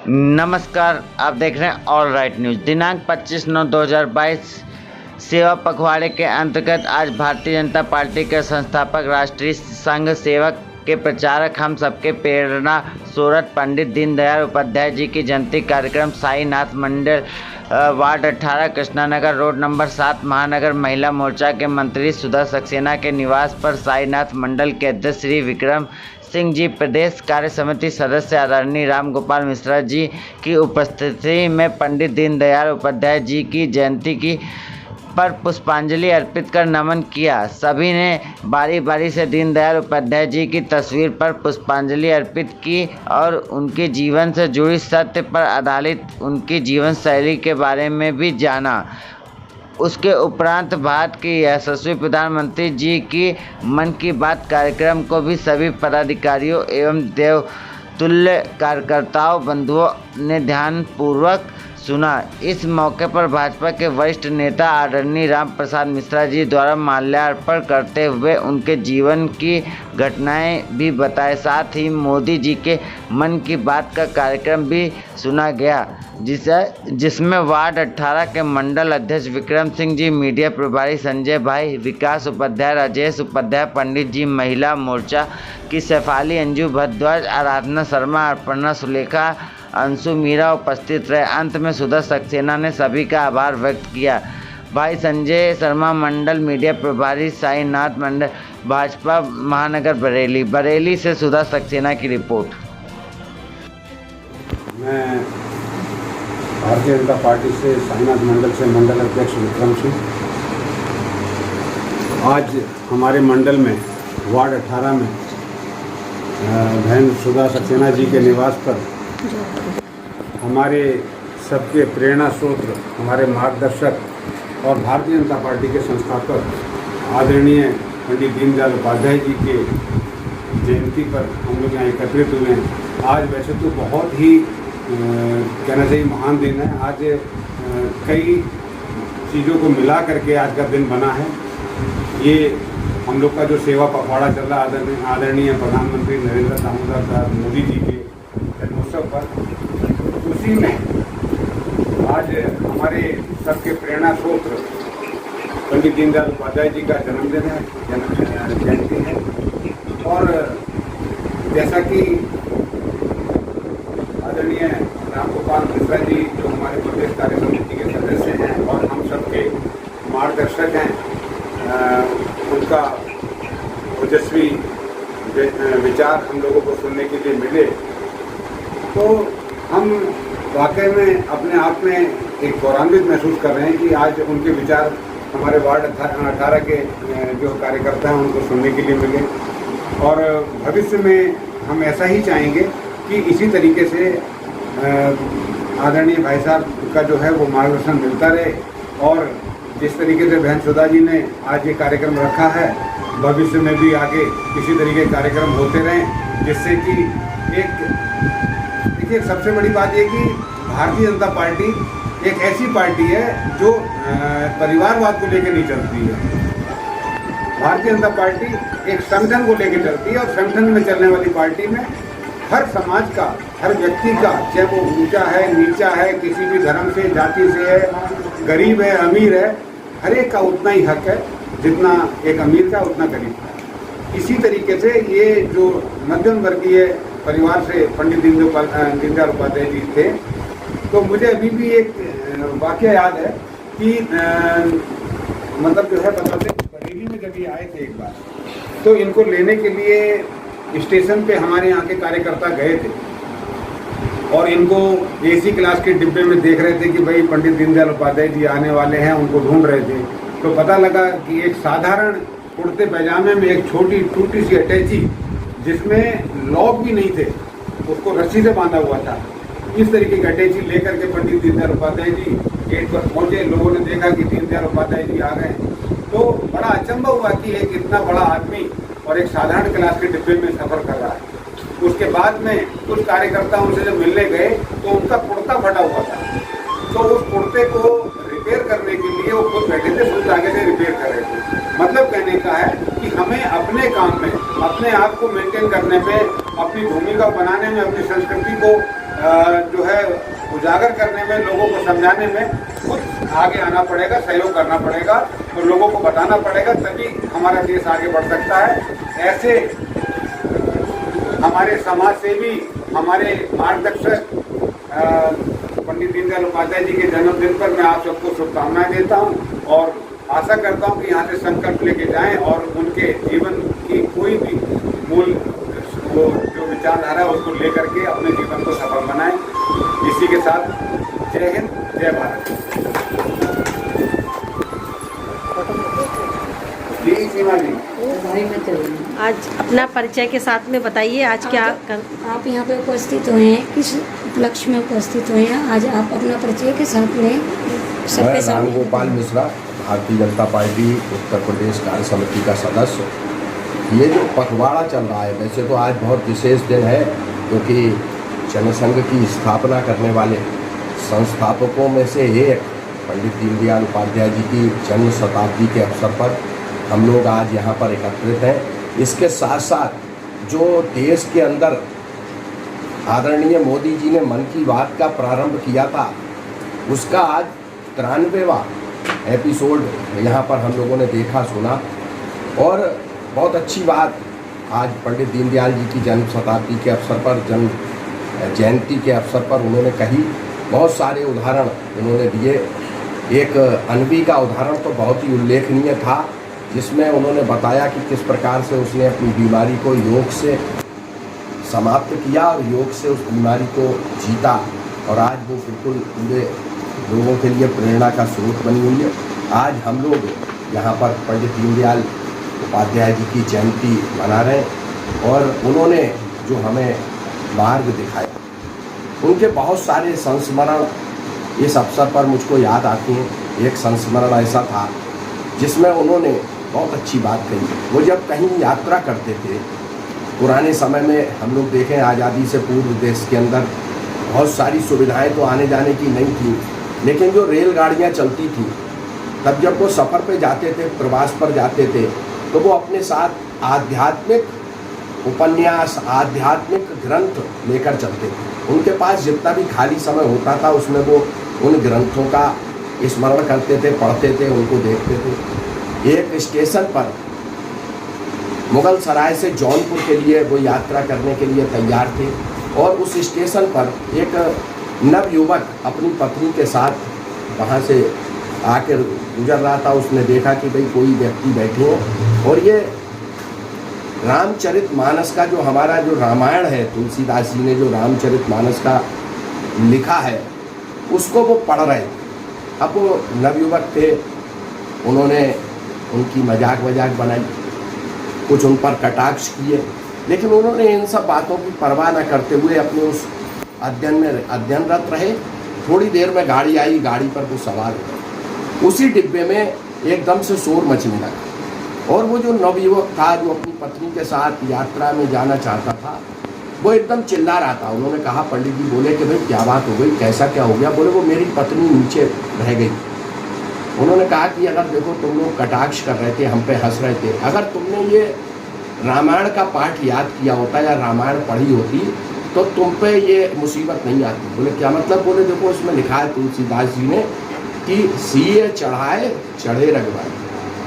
नमस्कार, आप देख रहे हैं ऑल राइट न्यूज़। दिनांक 25/9/2022 सेवा पखवाड़े के अंतर्गत आज भारतीय जनता पार्टी के संस्थापक राष्ट्रीय संघ सेवक के प्रचारक हम सबके प्रेरणा स्रोत पंडित दीनदयाल उपाध्याय जी की जयंती कार्यक्रम साईनाथ मंदिर वार्ड 18 कृष्णानगर रोड नंबर 7 महानगर महिला मोर्चा के मंत्री सुधा सक्सेना के निवास पर साईनाथ मंडल के अध्यक्ष श्री विक्रम सिंह जी, प्रदेश कार्य समिति सदस्य आदरणीय राम गोपाल मिश्रा जी की उपस्थिति में पंडित दीनदयाल उपाध्याय जी की जयंती की पर पुष्पांजलि अर्पित कर नमन किया। सभी ने बारी बारी से दीनदयाल उपाध्याय जी की तस्वीर पर पुष्पांजलि अर्पित की और उनके जीवन से जुड़ी सत्य पर आधारित उनकी जीवन शैली के बारे में भी जाना। उसके उपरांत भारत के यशस्वी प्रधानमंत्री जी की मन की बात कार्यक्रम को भी सभी पदाधिकारियों एवं देवतुल्य कार्यकर्ताओं बंधुओं ने ध्यानपूर्वक सुना। इस मौके पर भाजपा के वरिष्ठ नेता आदरणीय राम प्रसाद मिश्रा जी द्वारा माल्यार्पण करते हुए उनके जीवन की घटनाएं भी बताए। साथ ही मोदी जी के मन की बात का कार्यक्रम भी सुना गया, जिसमें वार्ड 18 के मंडल अध्यक्ष विक्रम सिंह जी, मीडिया प्रभारी संजय भाई, विकास उपाध्याय, राजेश उपाध्याय, पंडित जी, महिला मोर्चा की शेफाली, अंजू भारद्वाज, आराधना शर्मा, अर्पणा सुलेखा, अंशु मीरा उपस्थित रहे। अंत में सुधा सक्सेना ने सभी का आभार व्यक्त किया। भाई संजय शर्मा, मंडल मीडिया प्रभारी, साईनाथ मंडल भाजपा महानगर बरेली से सुधा सक्सेना की रिपोर्ट। मैं भारतीय जनता पार्टी से साईनाथ मंडल से मंडल अध्यक्ष विक्रम सिंह। आज हमारे मंडल में वार्ड 18 में बहन सुधा सक्सेना जी के निवास पर हमारे सबके प्रेरणा स्रोत, हमारे मार्गदर्शक और भारतीय जनता पार्टी के संस्थापक आदरणीय पंडित दीनदयाल उपाध्याय जी के जयंती पर हम लोग यहाँ एकत्रित हुए हैं। आज वैसे तो बहुत ही कहना चाहिए महान दिन है। आज कई चीज़ों को मिला करके आज का दिन बना है। ये हम लोग का जो सेवा पखवाड़ा चल रहा है आदरणीय प्रधानमंत्री नरेंद्र दामोदर मोदी जी के जन्मोत्सव पर, उसी में आज हमारे सबके प्रेरणा स्रोत पंडित दीनदयाल उपाध्याय जी का जन्मदिन है, जयंती है। और जैसा कि आदरणीय राम गोपाल मिश्रा जी जो हमारे प्रदेश कार्य समिति के सदस्य हैं और हम सबके मार्गदर्शक हैं, उनका ओजस्वी विचार हम लोगों को सुनने के लिए मिले, तो हम वाकई में अपने आप में एक गौरवान्वित महसूस कर रहे हैं कि आज उनके विचार हमारे वार्ड 18 के जो कार्यकर्ता हैं उनको सुनने के लिए मिले। और भविष्य में हम ऐसा ही चाहेंगे कि इसी तरीके से आदरणीय भाई साहब का जो है वो मार्गदर्शन मिलता रहे और जिस तरीके से बहन सुधा जी ने आज ये कार्यक्रम रखा है, भविष्य में भी आगे इसी तरीके कार्यक्रम होते रहें, जिससे कि देखिए सबसे बड़ी बात ये कि भारतीय जनता पार्टी एक ऐसी पार्टी है जो परिवारवाद को लेकर नहीं चलती है। भारतीय जनता पार्टी एक संगठन को लेकर चलती है और संगठन में चलने वाली पार्टी में हर समाज का, हर व्यक्ति का, चाहे वो ऊंचा है नीचा है, किसी भी धर्म से जाति से है, गरीब है अमीर है, हर एक का उतना ही हक है जितना एक अमीर का उतना गरीब का। इसी तरीके से ये जो मध्यम वर्गीय परिवार से पंडित दीनदयाल उपाध्याय जी थे, तो मुझे अभी भी एक वाकया याद है कि मतलब जो है बरेली में जब ये आए थे एक बार, तो इनको लेने के लिए स्टेशन पे हमारे यहाँ के कार्यकर्ता गए थे और इनको एसी क्लास के डिब्बे में देख रहे थे कि भाई पंडित दीनदयाल उपाध्याय जी आने वाले हैं, उनको ढूंढ रहे थे। तो पता लगा कि एक साधारण कुर्ते पैजामे में एक छोटी टूटी सी अटैची जिसमें लॉक भी नहीं थे, उसको रस्सी से बांधा हुआ था, इस तरीके की अटैची लेकर के पंडित दीनदयाल उपाध्याय जी गेट पर पहुंचे। लोगों ने देखा कि दीनदयाल उपाध्याय जी आ गए, तो बड़ा अचंभा हुआ कि एक इतना बड़ा आदमी और एक साधारण क्लास के डिब्बे में सफर कर रहा है। उसके बाद में कुछ कार्यकर्ता उनसे जब मिलने गए तो उनका कुर्ता फटा हुआ था, तो उस कुर्ते को रिपेयर करने के लिए वो खुद बैठे थे, खुद आगे से रिपेयर कर रहे थे। मतलब कहने का है कि हमें अपने काम में, अपने आप को मेंटेन करने में, अपनी भूमिका बनाने में, अपनी संस्कृति को जो है उजागर करने में, लोगों को समझाने में खुद आगे आना पड़ेगा, सहयोग करना पड़ेगा और लोगों को बताना पड़ेगा, तभी हमारा देश आगे बढ़ सकता है। ऐसे हमारे समाज सेवी, हमारे मार्गदर्शक पंडित दीनदयाल उपाध्याय जी के जन्मदिन पर मैं आप सबको शुभकामनाएं देता हूं और आशा करता हूं कि यहाँ से संकल्प लेके जाएं और उनके जीवन की कोई भी मूल वो जो विचारधारा है उसको लेकर के अपने जीवन को सफल बनाएं। इसी के साथ जय हिंद, जय भारत। जी सीमा जी, आज अपना परिचय के साथ में बताइए आज क्या आप यहाँ पे उपस्थित हुए हैं, किस उपलक्ष्य में उपस्थित हुए हैं? आज आप अपना परिचय के साथ में सबके मैं सामने रामगोपाल मिश्रा, भारतीय जनता पार्टी उत्तर प्रदेश कार्य समिति का सदस्य। ये जो पखवाड़ा चल रहा है, वैसे तो आज बहुत विशेष दिन है क्योंकि जनसंघ की स्थापना करने वाले संस्थापकों में से एक पंडित दीनदयाल उपाध्याय जी की जन्म शताब्दी के अवसर पर हम लोग आज यहाँ पर एकत्रित हैं। इसके साथ साथ जो देश के अंदर आदरणीय मोदी जी ने मन की बात का प्रारंभ किया था, उसका आज 93वां एपिसोड यहाँ पर हम लोगों ने देखा, सुना और बहुत अच्छी बात आज पंडित दीनदयाल जी की जन्म शताब्दी के अवसर पर, जन्म जयंती के अवसर पर उन्होंने कही। बहुत सारे उदाहरण उन्होंने दिए। एक अनवी का उदाहरण तो बहुत ही उल्लेखनीय था, जिसमें उन्होंने बताया कि किस प्रकार से उसने अपनी बीमारी को योग से समाप्त किया और योग से उस बीमारी को जीता और आज वो बिल्कुल पूरे लोगों के लिए प्रेरणा का स्रोत बनी हुई है। आज हम लोग यहाँ पर पंडित दीनदयाल उपाध्याय जी की जयंती मना रहे हैं और उन्होंने जो हमें मार्ग दिखाया, उनके बहुत सारे संस्मरण इस अवसर पर मुझको याद आते हैं। एक संस्मरण ऐसा था जिसमें उन्होंने बहुत अच्छी बात कही। वो जब कहीं यात्रा करते थे, पुराने समय में हम लोग देखें आज़ादी से पूर्व देश के अंदर बहुत सारी सुविधाएं तो आने जाने की नहीं थी, लेकिन जो रेलगाड़ियां चलती थी तब जब वो सफ़र पे जाते थे, प्रवास पर जाते थे, तो वो अपने साथ आध्यात्मिक उपन्यास, आध्यात्मिक ग्रंथ लेकर चलते थे। उनके पास जितना भी खाली समय होता था उसमें वो उन ग्रंथों का स्मरण करते थे, पढ़ते थे, उनको देखते थे। एक स्टेशन पर मुगल सराय से जौनपुर के लिए वो यात्रा करने के लिए तैयार थे और उस स्टेशन पर एक नवयुवक अपनी पत्नी के साथ वहाँ से आकर गुजर रहा था। उसने देखा कि भाई कोई व्यक्ति बैठे हैं और ये रामचरितमानस का जो हमारा जो रामायण है, तुलसीदास जी ने जो रामचरितमानस का लिखा है उसको वो पढ़ रहे थे। अब वो नवयुवक थे, उन्होंने उनकी मजाक बनाई, कुछ उन पर कटाक्ष किए, लेकिन उन्होंने इन सब बातों की परवाह न करते हुए अपने उस अध्ययन में अध्ययनरत रहे। थोड़ी देर में गाड़ी आई, गाड़ी पर वो सवार हुए। उसी डिब्बे में एकदम से शोर मचने लगा और वो जो नवयुवक था जो अपनी पत्नी के साथ यात्रा में जाना चाहता था, वो एकदम चिल्ला रहा था। उन्होंने कहा, पंडित जी बोले कि भाई क्या बात हो गई, कैसा क्या हो गया? बोले वो मेरी पत्नी नीचे रह गई। उन्होंने कहा कि अगर देखो तुम लोग कटाक्ष कर रहे थे, हम पे हंस रहे थे, अगर तुमने ये रामायण का पाठ याद किया होता या रामायण पढ़ी होती तो तुम पे ये मुसीबत नहीं आती। बोले क्या मतलब? बोले देखो इसमें लिखा है तुलसीदास जी ने कि सीए चढ़ाए चढ़े रघुवर,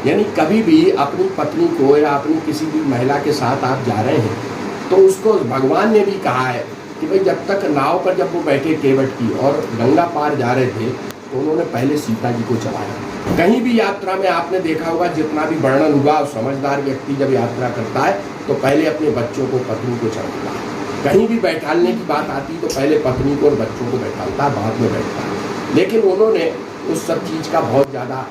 यानी कभी भी अपनी पत्नी को या अपनी किसी भी महिला के साथ आप जा रहे हैं तो उसको भगवान ने भी कहा है कि भाई जब तक नाव पर जब वो बैठे केवट की और गंगा पार जा रहे थे तो उन्होंने पहले सीता जी को चढ़ाया। कहीं भी यात्रा में आपने देखा होगा जितना भी वर्णन हुआ, समझदार व्यक्ति जब यात्रा करता है तो पहले अपने बच्चों को, पत्नी को चढ़ाता है। कहीं भी बैठालने की बात आती तो पहले पत्नी को और बच्चों को बैठालता है, बाद में बैठता है। लेकिन उन्होंने उस सब चीज़ का बहुत ज़्यादा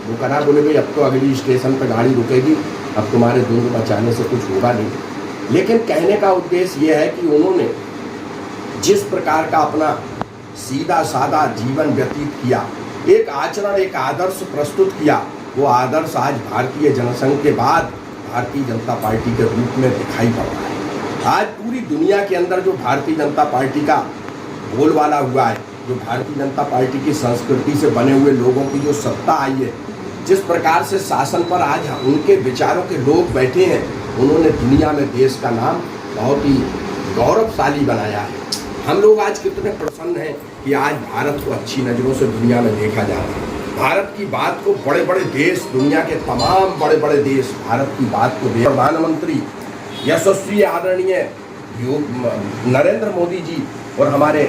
वो करा। बोले भाई अब तो अगली स्टेशन पर गाड़ी रुकेगी, अब तुम्हारे धुंध बचाने से कुछ होगा नहीं। लेकिन कहने का उद्देश्य ये है कि उन्होंने जिस प्रकार का अपना सीधा सादा जीवन व्यतीत किया, एक आचरण, एक आदर्श प्रस्तुत किया, वो आदर्श आज भारतीय जनसंघ के बाद भारतीय जनता पार्टी के रूप में दिखाई पड़ रहा है। आज पूरी दुनिया के अंदर जो भारतीय जनता पार्टी का बोलबाला हुआ है, जो भारतीय जनता पार्टी की संस्कृति से बने हुए लोगों की जो सत्ता आई है, जिस प्रकार से शासन पर आज उनके विचारों के लोग बैठे हैं, उन्होंने दुनिया में देश का नाम बहुत ही गौरवशाली बनाया है। हम लोग आज कितने प्रसन्न हैं कि आज भारत को अच्छी नज़रों से दुनिया में देखा जा रहा है। भारत की बात को बड़े बड़े देश, दुनिया के तमाम बड़े बड़े देश भारत की बात को प्रधानमंत्री यशस्वी आदरणीय नरेंद्र मोदी जी और हमारे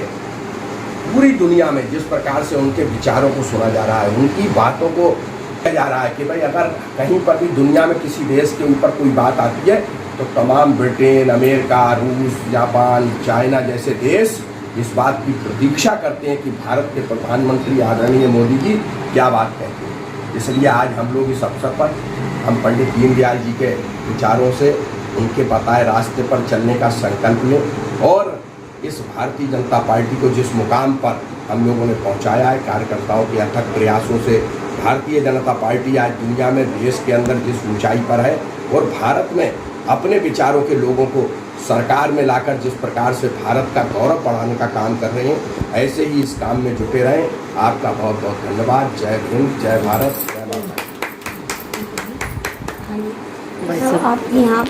पूरी दुनिया में जिस प्रकार से उनके विचारों को सुना जा रहा है, उनकी बातों को कहा जा रहा है कि भाई अगर कहीं पर भी दुनिया में किसी देश के ऊपर कोई बात आती है तो तमाम ब्रिटेन, अमेरिका, रूस, जापान, चाइना जैसे देश इस बात की प्रतीक्षा करते हैं कि भारत के प्रधानमंत्री आदरणीय मोदी जी क्या बात कहते हैं। इसलिए आज हम लोग इस अवसर पर हम पंडित दीनदयाल जी के विचारों से उनके बताए रास्ते पर चलने का संकल्प लें और इस भारतीय जनता पार्टी को जिस मुकाम पर हम लोगों ने पहुंचाया है, कार्यकर्ताओं के अथक प्रयासों से भारतीय जनता पार्टी आज दुनिया में, देश के अंदर जिस ऊंचाई पर है और भारत में अपने विचारों के लोगों को सरकार में लाकर जिस प्रकार से भारत का गौरव बढ़ाने का काम कर रहे हैं, ऐसे ही इस काम में जुटे रहें। आपका बहुत बहुत धन्यवाद। जय हिंद, जय भारत, जय माता। तो आप यहाँ